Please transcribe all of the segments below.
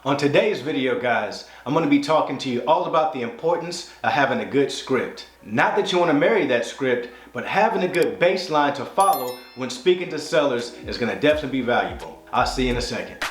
On today's video, guys, I'm going to be talking to you all about the importance of having a good script. Not that you want to marry that script, but having a good baseline to follow when speaking to sellers is going to definitely be valuable. I'll see you in a second.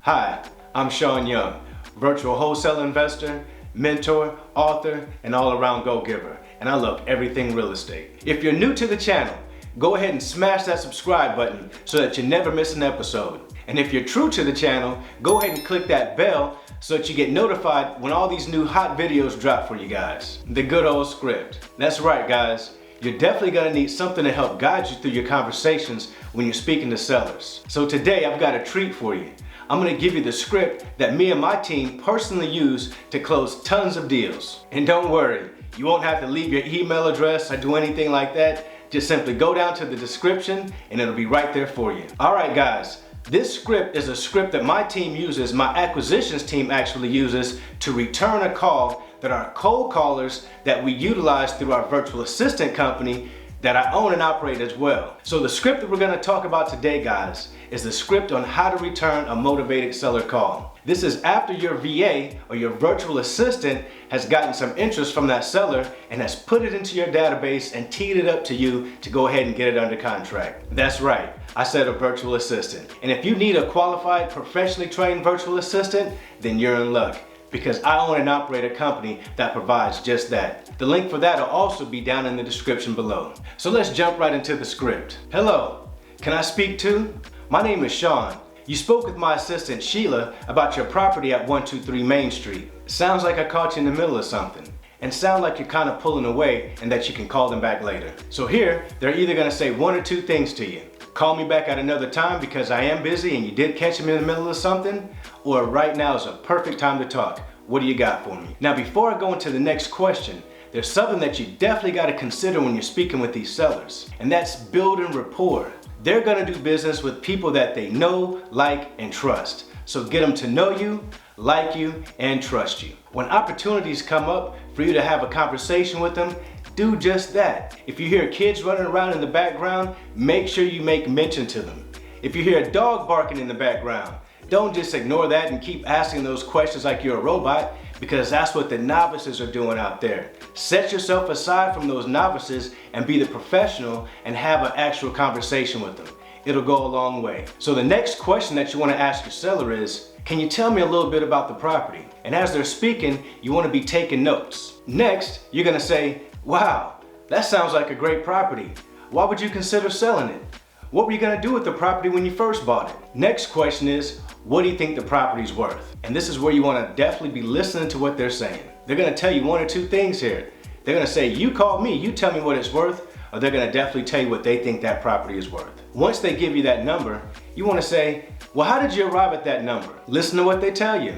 Hi, I'm Sean Young, virtual wholesale investor, mentor, author, and all-around go-giver, and I love everything real estate. If you're new to the channel, go ahead and smash that subscribe button so that you never miss an episode. And if you're true to the channel, go ahead and click that bell so that you get notified when all these new hot videos drop for you guys. The good old script. That's right, guys. You're definitely going to need something to help guide you through your conversations when you're speaking to sellers. So today I've got a treat for you. I'm going to give you the script that me and my team personally use to close tons of deals. And don't worry, you won't have to leave your email address or do anything like that. Just simply go down to the description and it'll be right there for you. Alright guys, this script is a script that my team uses, my acquisitions team actually uses to return a call that our cold callers that we utilize through our virtual assistant company that I own and operate as well. So the script that we're going to talk about today, guys, is the script on how to return a motivated seller call. This is after your VA or your virtual assistant has gotten some interest from that seller and has put it into your database and teed it up to you to go ahead and get it under contract. That's right, I said a virtual assistant. And if you need a qualified, professionally trained virtual assistant, then you're in luck, because I own and operate a company that provides just that. The link for that will also be down in the description below. So let's jump right into the script. Hello, can I speak to? My name is Sean. You spoke with my assistant Sheila about your property at 123 Main Street. Sounds like I caught you in the middle of something. And sound like you're kind of pulling away and that you can call them back later. So here, they're either gonna say one or two things to you. Call me back at another time because I am busy and you did catch me in the middle of something, or right now is a perfect time to talk. What do you got for me? Now, before I go into the next question, there's something that you definitely got to consider when you're speaking with these sellers, and that's building rapport. They're going to do business with people that they know, like, and trust. So get them to know you, like you, and trust you. When opportunities come up for you to have a conversation with them, do just that. If you hear kids running around in the background, make sure you make mention to them. If you hear a dog barking in the background, don't just ignore that and keep asking those questions like you're a robot, because that's what the novices are doing out there. Set yourself aside from those novices and be the professional and have an actual conversation with them. It'll go a long way. So the next question that you want to ask your seller is, can you tell me a little bit about the property? And as they're speaking, you want to be taking notes. Next, you're going to say, wow, that sounds like a great property. Why would you consider selling it? What were you going to do with the property when you first bought it? Next question is, what do you think the property's worth? And this is where you want to definitely be listening to what they're saying. They're going to tell you one or two things here. They're going to say, you call me, you tell me what it's worth, or they're going to definitely tell you what they think that property is worth. Once they give you that number, you want to say, well, how did you arrive at that number? Listen to what they tell you.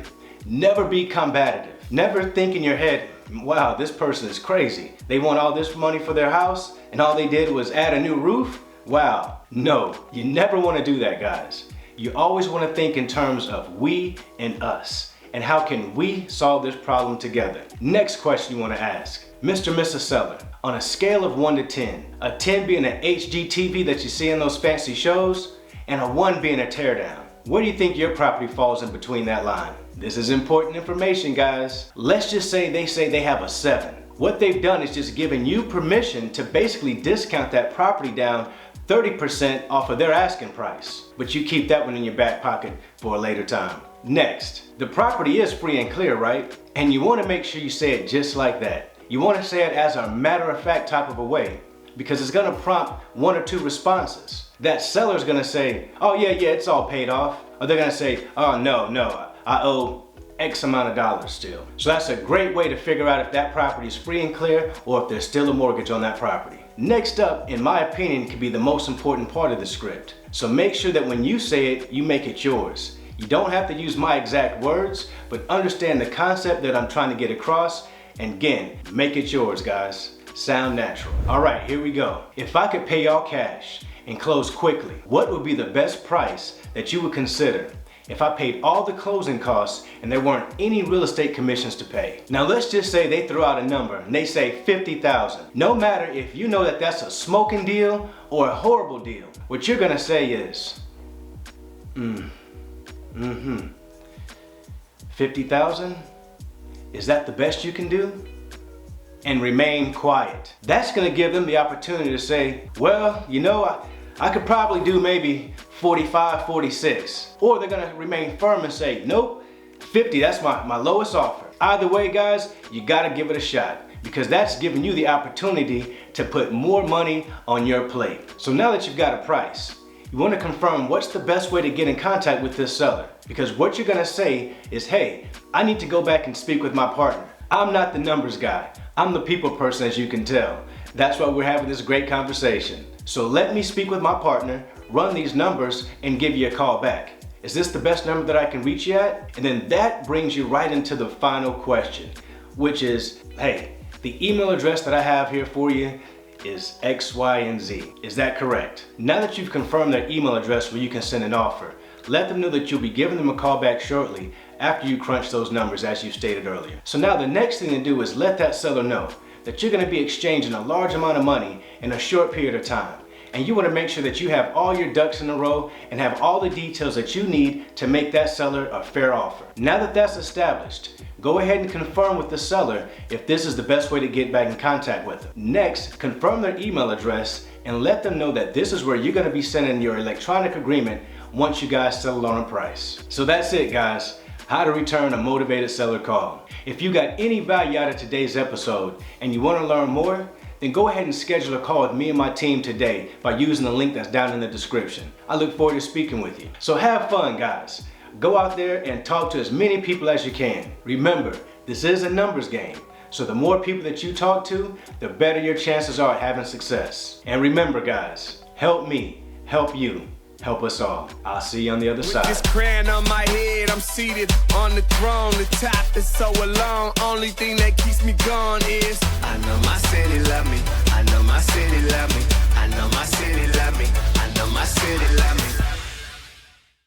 Never be combative. Never think in your head, wow, this person is crazy. They want all this money for their house, and all they did was add a new roof? Wow. No, you never want to do that, guys. You always want to think in terms of we and us, and how can we solve this problem together. Next question you want to ask, Mr. and Mrs. Seller, on a scale of 1 to 10, a 10 being an HD TV that you see in those fancy shows, and a 1 being a teardown, where do you think your property falls in between that line? This is important information, guys. Let's just say they have a 7. What they've done is just given you permission to basically discount that property down 30% off of their asking price, but you keep that one in your back pocket for a later time. Next, the property is free and clear, right? And you want to make sure you say it just like that. You want to say it as a matter-of-fact type of a way, because it's going to prompt one or two responses. That seller's going to say, oh yeah, it's all paid off. Or they're going to say, oh no, I owe X amount of dollars still. So that's a great way to figure out if that property is free and clear or if there's still a mortgage on that property. Next up, in my opinion, can be the most important part of the script. So make sure that when you say it, you make it yours. You don't have to use my exact words, but understand the concept that I'm trying to get across. And again, make it yours, guys. Sound natural. All right, here we go. If I could pay y'all cash and close quickly, what would be the best price that you would consider? if I paid all the closing costs and there weren't any real estate commissions to pay? Now let's just say they throw out a number and they say $50,000. No matter if you know that that's a smoking deal or a horrible deal, what you're gonna say is, 50,000? Is that the best you can do? And remain quiet. That's gonna give them the opportunity to say, well, you know, I could probably do maybe 45, 46. Or they're gonna remain firm and say, nope, 50, that's my lowest offer. Either way, guys, you gotta give it a shot, because that's giving you the opportunity to put more money on your plate. So now that you've got a price, you wanna confirm what's the best way to get in contact with this seller. Because what you're gonna say is, hey, I need to go back and speak with my partner. I'm not the numbers guy. I'm the people person, as you can tell. That's why we're having this great conversation. So let me speak with my partner, run these numbers, and give you a call back. Is this the best number that I can reach you at? And then that brings you right into the final question, which is, hey, the email address that I have here for you is X, Y, and Z. Is that correct? Now that you've confirmed their email address where you can send an offer, let them know that you'll be giving them a call back shortly after you crunch those numbers as you stated earlier. So now the next thing to do is let that seller know that you're gonna be exchanging a large amount of money in a short period of time. And you wanna make sure that you have all your ducks in a row and have all the details that you need to make that seller a fair offer. Now that that's established, go ahead and confirm with the seller if this is the best way to get back in contact with them. Next, confirm their email address and let them know that this is where you're gonna be sending your electronic agreement once you guys settle on a price. So that's it, guys. How to return a motivated seller call. If you got any value out of today's episode and you want to learn more, then go ahead and schedule a call with me and my team today by using the link that's down in the description. I look forward to speaking with you. So have fun, guys. Go out there and talk to as many people as you can. Remember, this is a numbers game. So the more people that you talk to, the better your chances are at having success. And remember, guys, help me, help you. Help us all. I'll see you on the other side. With this crown on my head, I'm seated on the throne. The top is so alone. Only thing that keeps me going is I know my city love me.